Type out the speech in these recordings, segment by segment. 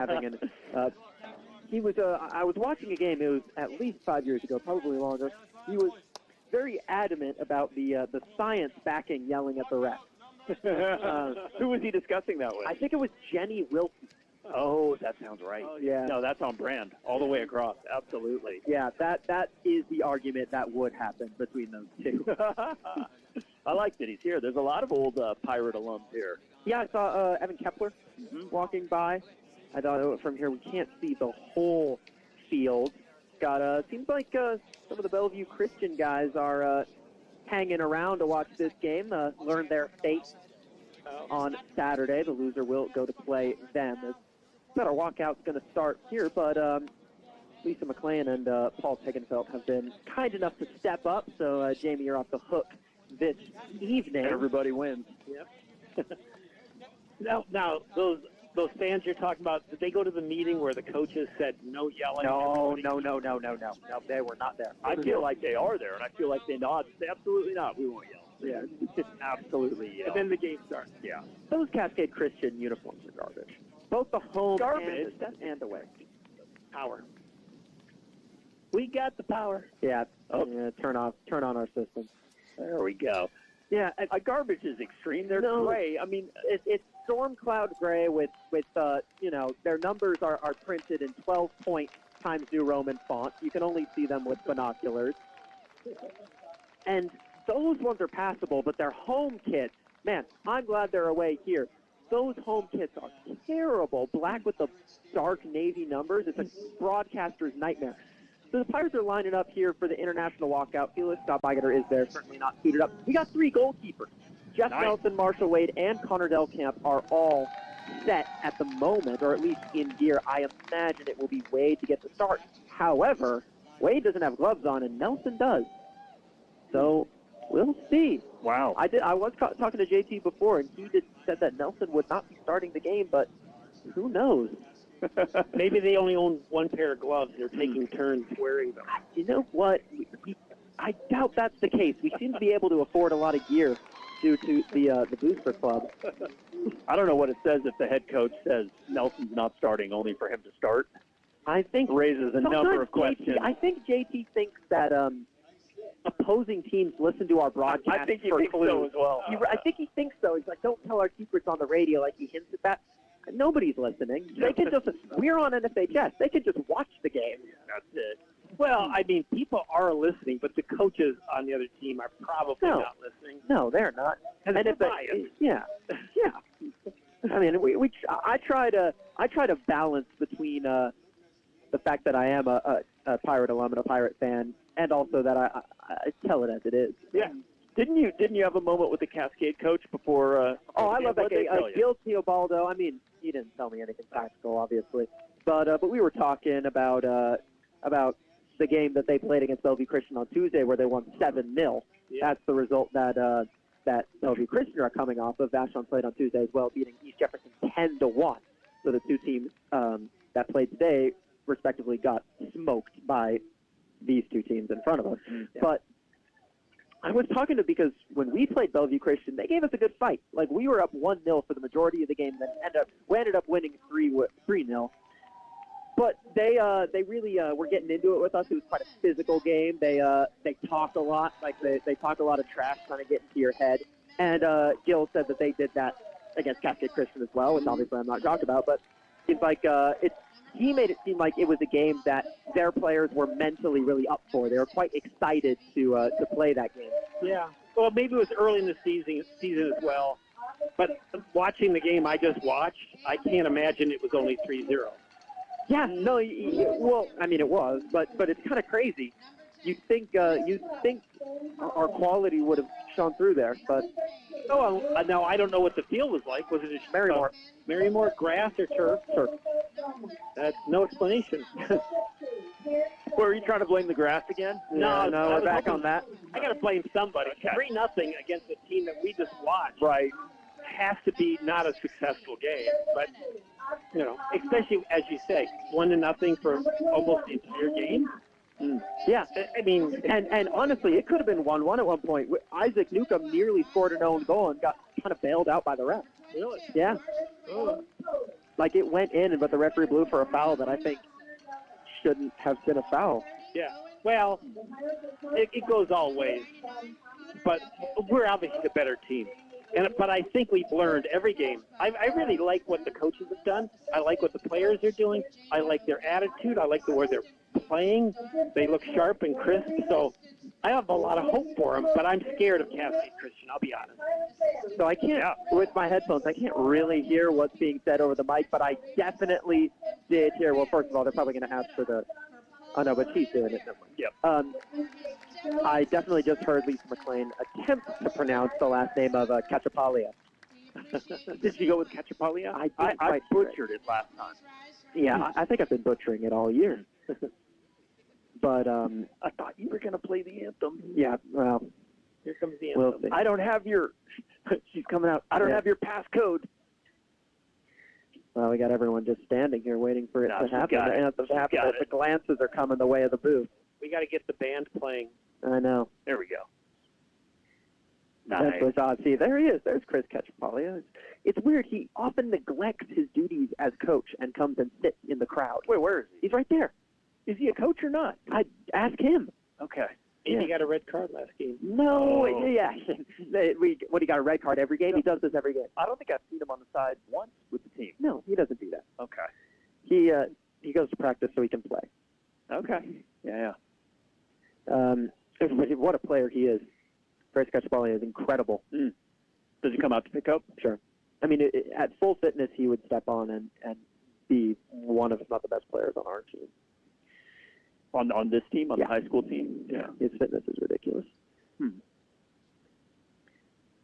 having. And he was. I was watching a game. It was at least 5 years ago, probably longer. He was very adamant about the science backing yelling at the ref. Who was he discussing that with? I think it was Jenny Wilson. Oh, that sounds right. Oh, yeah. No, that's on brand all the way across. Absolutely. Yeah, that is the argument that would happen between those two. I like that he's here. There's a lot of old Pirate alums here. Yeah, I saw Evan Kepler walking by. I thought from here we can't see the whole field. Seems like some of the Bellevue Christian guys are hanging around to watch this game, learn their fate on Saturday. The loser will go to play them. Our walkout's going to start here, but Lisa McLean and Paul Tegenfeld have been kind enough to step up. So, Jamie, you're off the hook this evening. Everybody wins. Yep. Now, those fans you're talking about, did they go to the meeting where the coaches said no yelling? No, they were not there. I feel like they are there, and I feel like they nod. Absolutely not. We won't yell. Yeah. Absolutely yell. And then the game starts. Yeah. Those Cascade Christian uniforms are garbage. Both the home Garbage? and away. Power. We got the power. Yeah. Yeah, turn on our system. There we go. Yeah, garbage is extreme. They're gray. I mean, it's storm cloud gray with their numbers are printed in 12-point Times New Roman font. You can only see them with binoculars. And those ones are passable, but their home kits, man, I'm glad they're away here. Those home kits are terrible. Black with the dark navy numbers. It's a broadcaster's nightmare. So the Pirates are lining up here for the international walkout. Felix Scott-Bigeter is there, certainly not suited up. We got 3 goalkeepers. Jeff Nelson, Marshall Wade, and Connor Delcamp are all set at the moment, or at least in gear. I imagine it will be Wade to get the start. However, Wade doesn't have gloves on, and Nelson does. So we'll see. Wow. I was talking to JT before, and he said that Nelson would not be starting the game, but who knows? Maybe they only own one pair of gloves. They're taking turns wearing them. You know what? I doubt that's the case. We seem to be able to afford a lot of gear due to the booster club. I don't know what it says if the head coach says Nelson's not starting, only for him to start. I think raises a number of questions. I think JT thinks that opposing teams listen to our broadcast. I think he for thinks clues. so as well. I think he thinks so. He's like, don't tell our keepers on the radio, like he hints at that. Nobody's listening. They can just. We're on NFHS. They can just watch the game. That's it. Well, I mean, people are listening, but the coaches on the other team are probably not listening. No, they're not. And if yeah. I mean, I try to balance between the fact that I am a Pirate alum and a Pirate fan, and also that I tell it as it is. Yeah. Didn't you have a moment with the Cascade coach before? I love that guy. Gil Teobaldo. I mean, he didn't tell me anything tactical, obviously, but we were talking about the game that they played against Bellevue Christian on Tuesday, where they won 7-0. Yeah. That's the result that Bellevue Christian are coming off of. Vashon played on Tuesday as well, beating East Jefferson 10-1. So the two teams that played today, respectively, got smoked by these two teams in front of us. Yeah. But I was talking because when we played Bellevue Christian, they gave us a good fight. Like, we were up 1-0 for the majority of the game, then we ended up winning 3-0. But they really were getting into it with us. It was quite a physical game. They talked a lot, like they talked a lot of trash, trying to get into your head. And Gil said that they did that against Cascade Christian as well, which obviously I'm not talking about. But it's like he made it seem like it was a game that their players were mentally really up for. They were quite excited to play that game. Yeah. Well, maybe it was early in the season as well. But watching the game I just watched, I can't imagine it was only 3-0. Yeah, no, well, I mean, it was, but it's kind of crazy. You'd think our quality would have shone through there, but no, I don't know what the field was like. Was it just Marymore, grass or turf? Turf. That's no explanation. Were you trying to blame the grass again? No, we're back on that. I got to blame somebody. 3-0 against a team that we just watched. Right. Has to be not a successful game, but especially as you say, 1-0 for almost the entire game. Yeah, I mean, and honestly, it could have been 1-1 at one point. Isaac Newcomb nearly scored an own goal and got kind of bailed out by the ref. Really? Yeah. Oh. Like, it went in, but the referee blew for a foul that I think shouldn't have been a foul. Yeah. Well, it goes all ways. But we're obviously the better team. But I think we've learned every game. I really like what the coaches have done. I like what the players are doing. I like their attitude. I like the way they're playing. They look sharp and crisp. So I have a lot of hope for them, but I'm scared of Cascade Christian, I'll be honest. So I can't, with my headphones, I can't really hear what's being said over the mic, but I definitely did hear, well, first of all, they're probably going to ask for the, oh no, but she's doing it. Yep. I definitely just heard Lisa McLean attempt to pronounce the last name of Cachapalia. Did she go with Cachapalia? I butchered it last time. Yeah, I think I've been butchering it all year. But I thought you were going to play the anthem. Yeah, well, here comes the anthem. We'll see. I don't have your, she's coming out. I don't have your passcode. Well, we got everyone just standing here waiting for it to happen. And the glances are coming the way of the booth. We got to get the band playing. I know. There we go. Nice. That's what's odd. See, there he is. There's Chris Cachapalia. It's weird. He often neglects his duties as coach and comes and sits in the crowd. Wait, where is he? He's right there. Is he a coach or not? I'd ask him. Okay. Maybe he got a red card last game. No, yeah. He got a red card every game? No. He does this every game. I don't think I've seen him on the side once with the team. No, he doesn't do that. Okay. He goes to practice so he can play. Okay. Yeah. What a player he is. Chris Cachapalia is incredible. Mm. Does he come out to pick up? Sure. I mean, at full fitness, he would step on and be one of, if not the best players on our team. On this team, the high school team? Yeah. His fitness is ridiculous.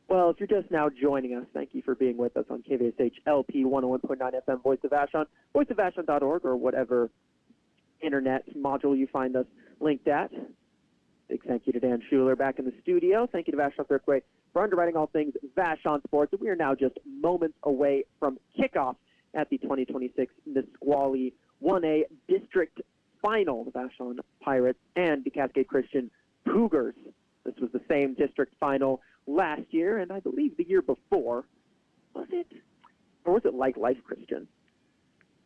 Well, if you're just now joining us, thank you for being with us on KVSH LP 101.9 FM, Voice of Vashon, voiceofvashon.org, or whatever internet module you find us linked at. Big thank you to Dan Schuler back in the studio. Thank you to Vashon Thriftway for underwriting all things Vashon Sports. We are now just moments away from kickoff at the 2026 Nisqually 1A District Final. The Vashon Pirates and the Cascade Christian Cougars. This was the same district final last year, and I believe the year before. Was it? Or was it like Life Christian?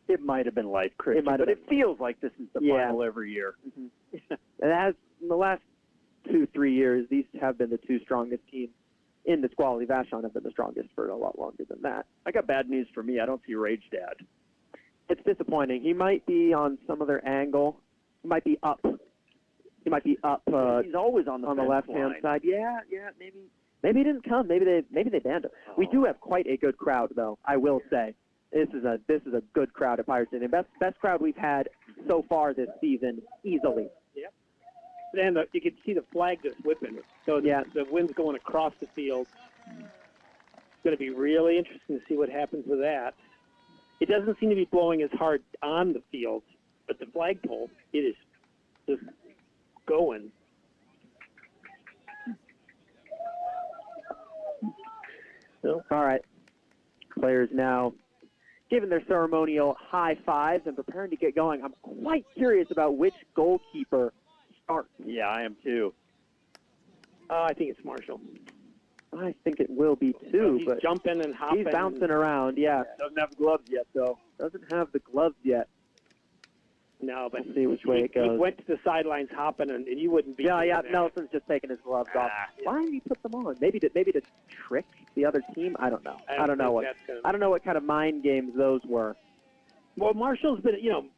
It might have been Life Christian, but it feels like this is the final every year. Mm-hmm. It has, in the last 2-3 years, these have been the two strongest teams in Nisqually. Vashon have been the strongest for a lot longer than that. I got bad news for me. I don't see Rage Dad. It's disappointing. He might be on some other angle. He might be up. He's always on the left-hand side. Yeah, maybe. Maybe he didn't come. Maybe they banned him. We do have quite a good crowd, though. I will say, this is a good crowd at Pirate Stadium. Best crowd we've had so far this season, easily. Yep. And you can see the flag just whipping. So the wind's going across the field. It's going to be really interesting to see what happens with that. It doesn't seem to be blowing as hard on the field, but the flagpole, it is just going. So, all right. Players now giving their ceremonial high fives and preparing to get going. I'm quite curious about which goalkeeper starts. Yeah, I am too. I think it's Marshall. I think it will be too. He's but jumping and hopping. He's bouncing around, yeah. Doesn't have gloves yet, though. Doesn't have the gloves yet. No, but we'll see which way it goes. He went to the sidelines hopping, and you wouldn't be. Yeah. Nelson's just taking his gloves off. Yeah. Why did he put them on? Maybe to trick the other team. I don't know. I don't know what kind of mind games those were. Well, Marshall's been.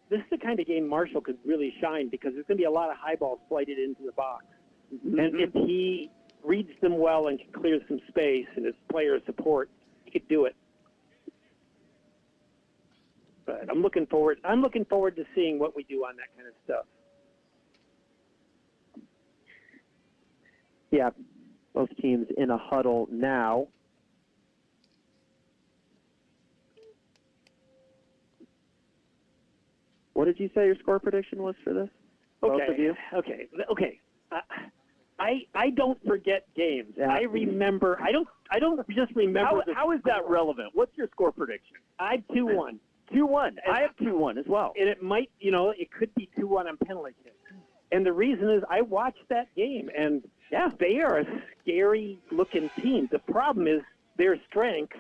This is the kind of game Marshall could really shine because there's going to be a lot of high balls flighted into the box, and if he reads them well and can clear some space and his player support, he could do it. But I'm looking forward to seeing what we do on that kind of stuff. Yeah, both teams in a huddle now. What did you say your score prediction was for this? Okay. Both of you? Okay. I don't forget games. Yeah. I remember. I don't just remember. How is that relevant? What's your score prediction? I have 2-1. 2-1. I have 2-1 as well. And it might, it could be 2-1 on penalty kicks. And the reason is I watched that game, and they are a scary-looking team. The problem is their strength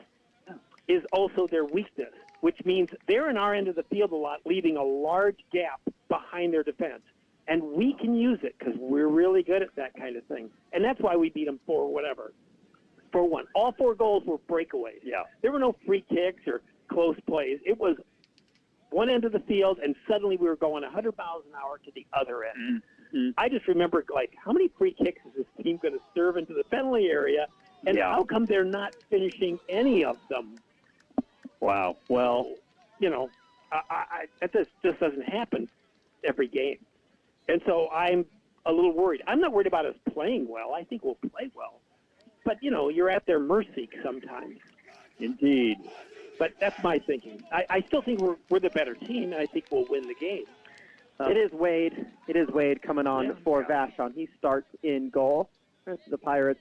is also their weakness. which means they're in our end of the field a lot, leaving a large gap behind their defense. And we can use it because we're really good at that kind of thing. And that's why we beat them 4-1. All 4 goals were breakaways. Yeah. There were no free kicks or close plays. It was one end of the field, and suddenly we were going 100 miles an hour to the other end. Mm-hmm. I just remember, how many free kicks is this team going to serve into the penalty area, and how come they're not finishing any of them? Wow. Well, that just doesn't happen every game. And so I'm a little worried. I'm not worried about us playing well. I think we'll play well. But, you're at their mercy sometimes. Indeed. But that's my thinking. I still think we're the better team, and I think we'll win the game. It is Wade. It is Wade coming on for Vashon. He starts in goal. The Pirates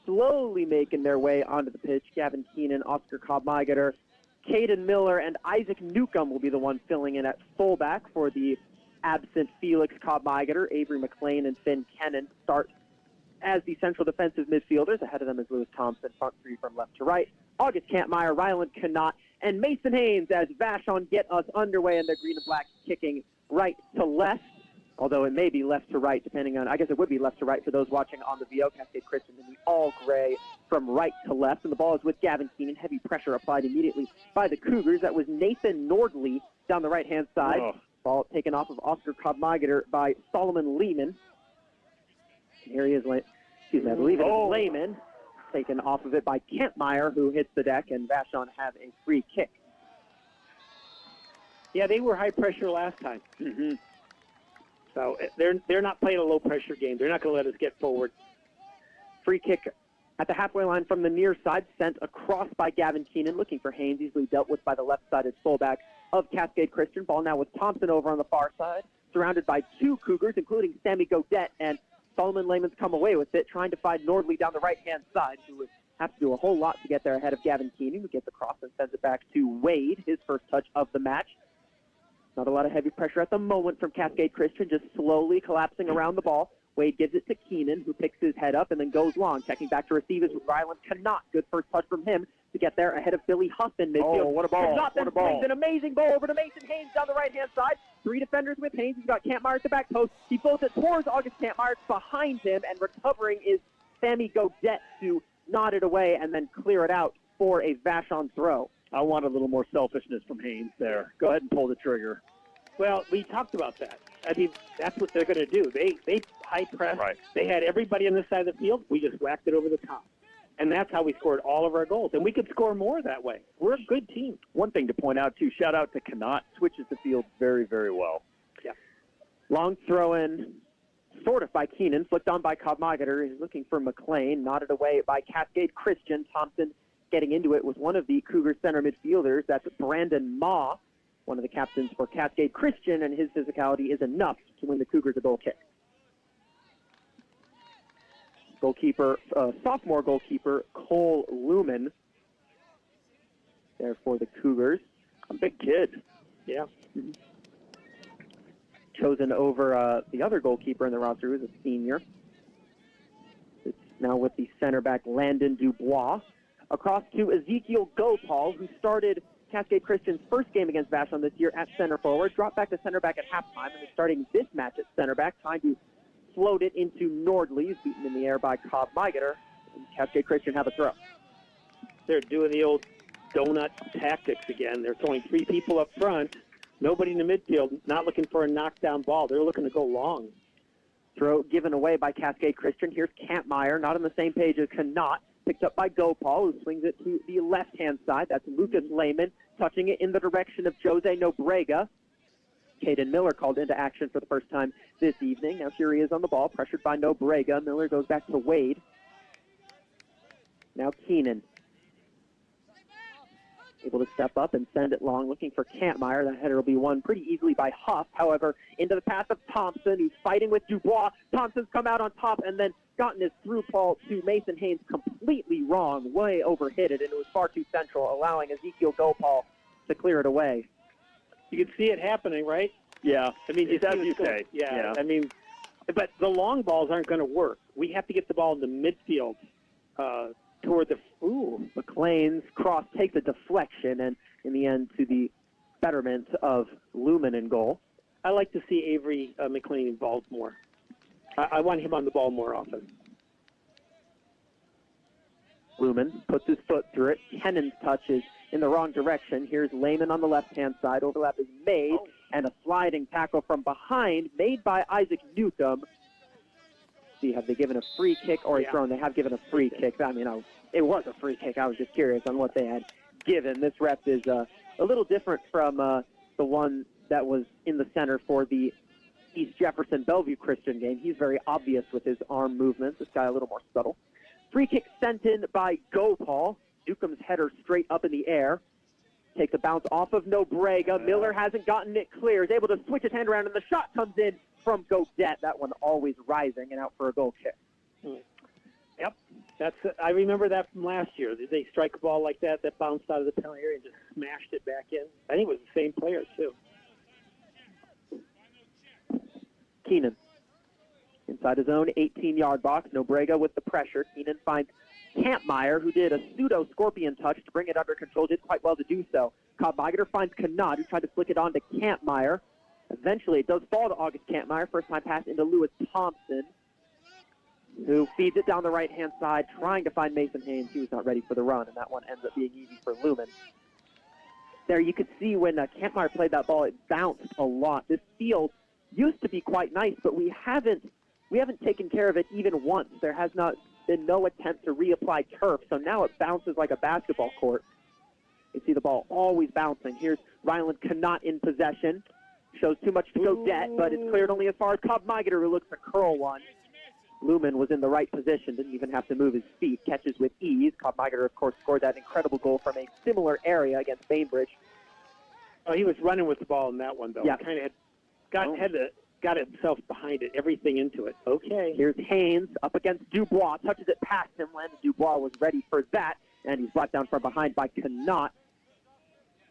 slowly making their way onto the pitch. Gavin Keenan, Oscar Cobb-Migeter, Caden Miller, and Isaac Newcomb will be the one filling in at fullback for the absent Felix Cobb-Migeter. Avery McLean and Finn Kennan start as the central defensive midfielders. Ahead of them is Lewis Thompson, front three from left to right. August Kampmeyer, Ryland Connaught, and Mason Haynes as Vashon get us underway in their green and black, kicking right to left, although it may be left to right, depending on, I guess it would be left to right for those watching on the VO. Cascade Christian in the all-gray from right to left, and the ball is with Gavin Keenan. Heavy pressure applied immediately by the Cougars. That was Nathan Nordley down the right-hand side. Oh. Ball taken off of Oscar Cobb-Migeter by Solomon Lehman. Here he is, I believe it is Lehman. Taken off of it by Kampmeyer, who hits the deck, and Vashon have a free kick. Yeah, they were high pressure last time. Mm-hmm. So they're not playing a low-pressure game. They're not going to let us get forward. Free kick at the halfway line from the near side, sent across by Gavin Keenan, looking for Haynes, easily dealt with by the left-sided fullback of Cascade Christian. Ball now with Thompson over on the far side, surrounded by 2 Cougars, including Sammy Godet, and Solomon Lehman's come away with it, trying to find Nordley down the right-hand side, who would have to do a whole lot to get there ahead of Gavin Keenan, who gets across and sends it back to Wade, his first touch of the match. Not a lot of heavy pressure at the moment from Cascade Christian, just slowly collapsing around the ball. Wade gives it to Keenan, who picks his head up and then goes long. Checking back to receive is Ryland Connaught. Good first touch from him to get there ahead of Billy Huff in midfield. Oh, what a ball. Connaught then swings an amazing ball over to Mason Haynes down the right-hand side. 3 defenders with Haynes. He's got Kampmeyer at the back post. He floats it towards August Kampmeyer. Behind him, and recovering is Sammy Godet to nod it away and then clear it out for a Vashon throw. I want a little more selfishness from Haynes there. Go ahead and pull the trigger. Well, we talked about that. I mean, that's what they're going to do. They high press. Right. They had everybody on this side of the field. We just whacked it over the top. And that's how we scored all of our goals. And we could score more that way. We're a good team. One thing to point out, too, shout out to Connaught. Switches the field very, very well. Yeah. Long throw in, sort of by Keenan, flicked on by Cobb-Migeter. He's looking for McLean, nodded away by Cascade Christian. Thompson getting into it with one of the Cougar center midfielders. That's Brandon Ma, one of the captains for Cascade Christian, and his physicality is enough to win the Cougars a goal kick. Goalkeeper, sophomore goalkeeper Cole Lumen there for the Cougars. A big kid. Yeah. Mm-hmm. Chosen over the other goalkeeper in the roster, who's a senior. It's now with the center back Landon Dubois. Across to Ezekiel Gopal, who started Cascade Christian's first game against Vashon this year at center forward, dropped back to center back at halftime, and is starting this match at center back, trying to float it into Nordley. He's beaten in the air by Cobb-Migeter. Cascade Christian have a throw. They're doing the old donut tactics again. They're throwing 3 people up front, nobody in the midfield, not looking for a knockdown ball. They're looking to go long. Throw given away by Cascade Christian. Here's Kampmeyer, not on the same page as Connaught. Picked up by Gopal, who swings it to the left-hand side. That's Lucas Lehman, touching it in the direction of Jose Nobrega. Caden Miller called into action for the first time this evening. Now here he is on the ball, pressured by Nobrega. Miller goes back to Wade. Now Keenan. Able to step up and send it long, looking for Kampmeyer. That header will be won pretty easily by Huff. However, into the path of Thompson, who's fighting with Dubois. Thompson's come out on top and then gotten his through ball to Mason Haynes completely wrong, way overhit it, and it was far too central, allowing Ezekiel Gopal to clear it away. You can see it happening, right? Yeah. I mean, it's as you say. Yeah. I mean, but the long balls aren't going to work. We have to get the ball in the midfield toward the... McLean's cross takes a deflection, and in the end to the betterment of Lumen in goal. I like to see Avery McLean involved more. I want him on the ball more often. Lumen puts his foot through it. Kennon's touch is in the wrong direction. Here's Lehman on the left-hand side. Overlap is made, and a sliding tackle from behind made by Isaac Newcomb. See, have they given a free kick or a thrown? They have given a free kick. I mean, it was a free kick. I was just curious on what they had given. This ref is a little different from the one that was in the center for the East Jefferson Bellevue Christian game. He's very obvious with his arm movements. This guy a little more subtle. Free kick sent in by Gopal. Newcomb's header straight up in the air. Takes a bounce off of Nobrega. Miller hasn't gotten it clear. Is able to switch his hand around, and the shot comes in from Godet. That one always rising and out for a goal kick. Yep. I remember that from last year. Did they strike a ball like that bounced out of the penalty area and just smashed it back in? I think it was the same player, too. Keenan. Inside his own 18-yard box. Nobrega with the pressure. Keenan finds Kampmeyer, who did a pseudo-scorpion touch to bring it under control, did quite well to do so. Cobb-Migeter finds Kanad, who tried to flick it on to Kampmeyer. Eventually, it does fall to August Kampmeyer. First-time pass into Lewis Thompson, who feeds it down the right-hand side, trying to find Mason Haynes. He was not ready for the run, and that one ends up being easy for Lumen. There you could see when Kampmeyer played that ball, it bounced a lot. This field used to be quite nice, but we haven't taken care of it even once. There has not been no attempt to reapply turf, so now it bounces like a basketball court. You see the ball always bouncing. Here's Ryland Kanat in possession. Shows too much to Godet, but it's cleared only as far as Cobb-Migeter, who looks to curl one. Lumen was in the right position, didn't even have to move his feet. Catches with ease. Cobb-Migeter, of course, scored that incredible goal from a similar area against Bainbridge. Oh, he was running with the ball in that one, though. Yeah. He kind of got himself behind it, everything into it. Okay. Here's Haynes up against Dubois. Touches it past him. Landon Dubois was ready for that, and he's brought down from behind by Kanat.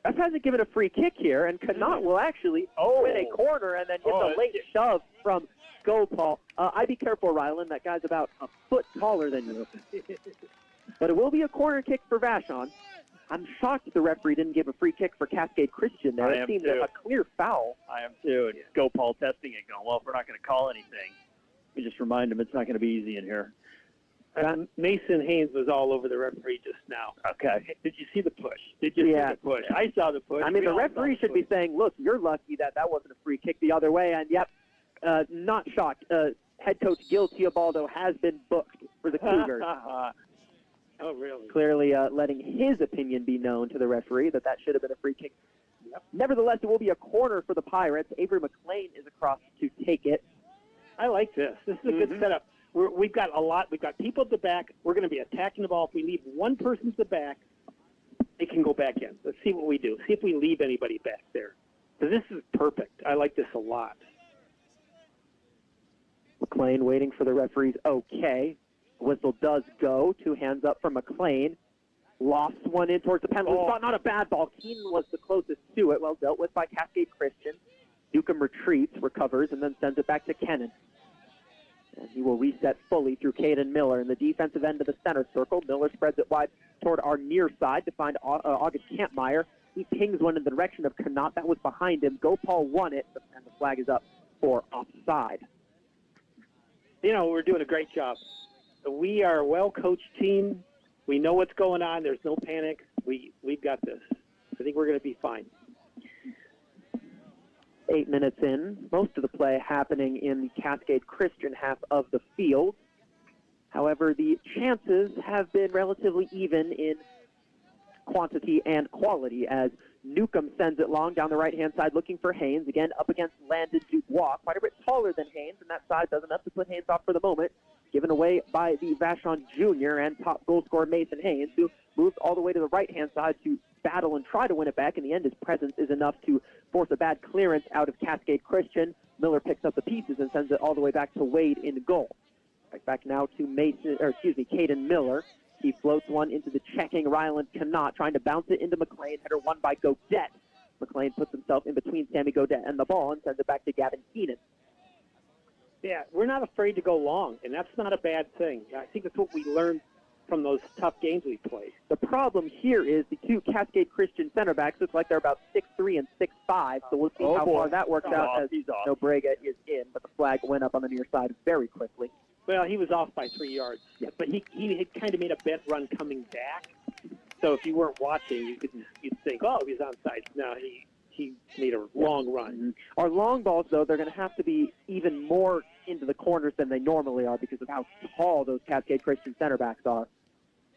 Ref hasn't given a free kick here, and Kanat will actually win a corner and then get the late shove from Gopal. I'd be careful, Ryland. That guy's about a foot taller than you. But it will be a corner kick for Vashon. I'm shocked the referee didn't give a free kick for Cascade Christian there. It seemed a clear foul. I am too. And Gopal testing it, going, well, if we're not going to call anything, we just remind him it's not going to be easy in here. Mason Haynes was all over the referee just now. Okay. Did you see the push? Did you see the push? I saw the push. I mean, the referee should be saying, look, you're lucky that wasn't a free kick the other way. And, yep, not shocked. Head coach Gil Teobaldo has been booked for the Cougars. Oh, really? Clearly letting his opinion be known to the referee that should have been a free kick. Yep. Nevertheless, it will be a corner for the Pirates. Avery McLean is across to take it. I like this. This is a good setup. We've got a lot. We've got people at the back. We're going to be attacking the ball. If we leave one person at the back, they can go back in. Let's see what we do. See if we leave anybody back there. So this is perfect. I like this a lot. McLean waiting for the referee's okay. Whistle does go. 2 hands up for McLean. Lost one in towards the penalty spot. Not a bad ball. Keenan was the closest to it. Well dealt with by Cascade Christian. Newcomb retreats, recovers, and then sends it back to Kennan. And he will reset fully through Caden Miller in the defensive end of the center circle. Miller spreads it wide toward our near side to find August Kampmeyer. He pings one in the direction of Kanat. That was behind him. Gopal won it, and the flag is up for offside. You know, we're doing a great job. We are a well-coached team. We know what's going on. There's no panic. We've got this. I think we're going to be fine. 8 minutes in, most of the play happening in the Cascade Christian half of the field. However, the chances have been relatively even in quantity and quality as Newcomb sends it long down the right-hand side looking for Haynes. Again, up against Landon Dubois, quite a bit taller than Haynes, and that size does enough to put Haynes off for the moment. Given away by the Vashon Jr. and top goal scorer Mason Haynes, who moves all the way to the right-hand side to battle and try to win it back. In the end, his presence is enough to force a bad clearance out of Cascade Christian. Miller picks up the pieces and sends it all the way back to Wade in goal. Right back now to Caden Miller. He floats one into the checking Ryland Kanat, trying to bounce it into McLean. Header won by Godet. McLean puts himself in between Sammy Godet and the ball and sends it back to Gavin Keenan. Yeah, we're not afraid to go long, and that's not a bad thing. I think that's what we learned from those tough games we played. The problem here is the two Cascade Christian center backs look like they're about 6'3" and 6'5", so we'll see how far that works out as Nobrega is in, but the flag went up on the near side very quickly. Well, he was off by 3 yards, but he had kind of made a bent run coming back. So if you weren't watching, you'd think, oh, he's onside. No, he made a long run. Our long balls, though, they're going to have to be even more into the corners than they normally are because of how tall those Cascade Christian center backs are.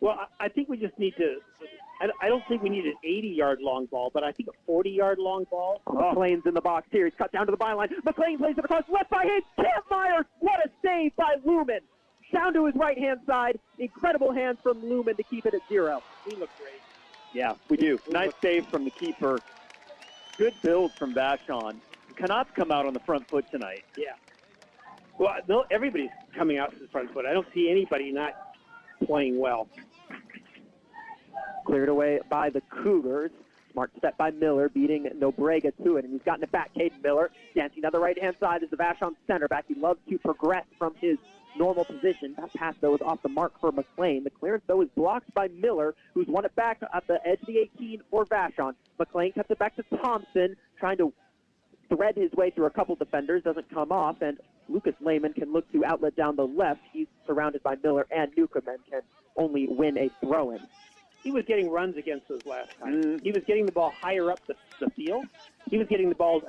Well, I think we just need to – I don't think we need an 80-yard long ball, but I think a 40-yard long ball. McLean's in the box here. He's cut down to the byline. McLean plays it across left by Hayes. Kampmeyer, what a save by Lumen. Down to his right-hand side. Incredible hands from Lumen to keep it at 0. He looked great. Yeah, we do. Nice save from the keeper. Good build from Vashon. Cannot come out on the front foot tonight. Yeah. Well, everybody's coming out to the front foot. I don't see anybody not playing well. Cleared away by the Cougars. Smart step by Miller, beating Nobrega to it, and he's gotten it back. Caden Miller dancing down the right-hand side is the Vashon center back. He loves to progress from his normal position. That pass, though, is off the mark for McLean. The clearance, though, is blocked by Miller, who's won it back at the edge of the 18 for Vashon. McLean cuts it back to Thompson, trying to thread his way through a couple defenders, doesn't come off, and Lucas Lehman can look to outlet down the left. He's surrounded by Miller and Newcomb and can only win a throw-in. He was getting runs against us last time. He was getting the ball higher up the field. He was getting the ball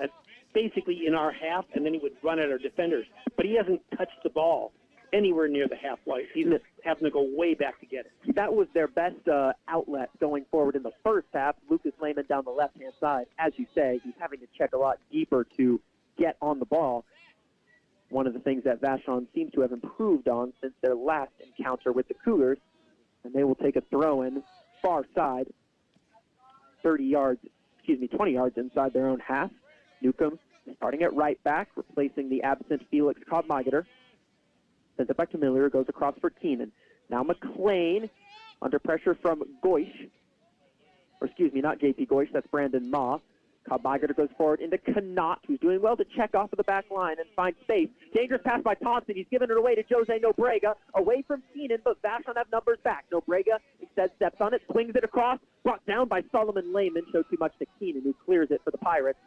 basically in our half, and then he would run at our defenders. But he hasn't touched the ball anywhere near the half line. He's having to go way back to get it. That was their best outlet going forward in the first half. Lucas Lehman down the left-hand side. As you say, he's having to check a lot deeper to get on the ball. One of the things that Vashon seems to have improved on since their last encounter with the Cougars. And they will take a throw-in far side, 20 yards inside their own half. Newcomb starting at right back, replacing the absent Felix Kodmigater. Sends it back to Miller, goes across for Keenan. Now McLean, under pressure from Goish. Or excuse me, not J.P. Goish, that's Brandon Ma. Kodmigater goes forward into Knott, who's doing well to check off of the back line and find space. Dangerous pass by Thompson. He's given it away to Jose Nobrega. Away from Keenan, but Vashon have numbers back. Nobrega instead steps on it, swings it across, brought down by Solomon Lehman. Showed too much to Keenan, who clears it for the Pirates.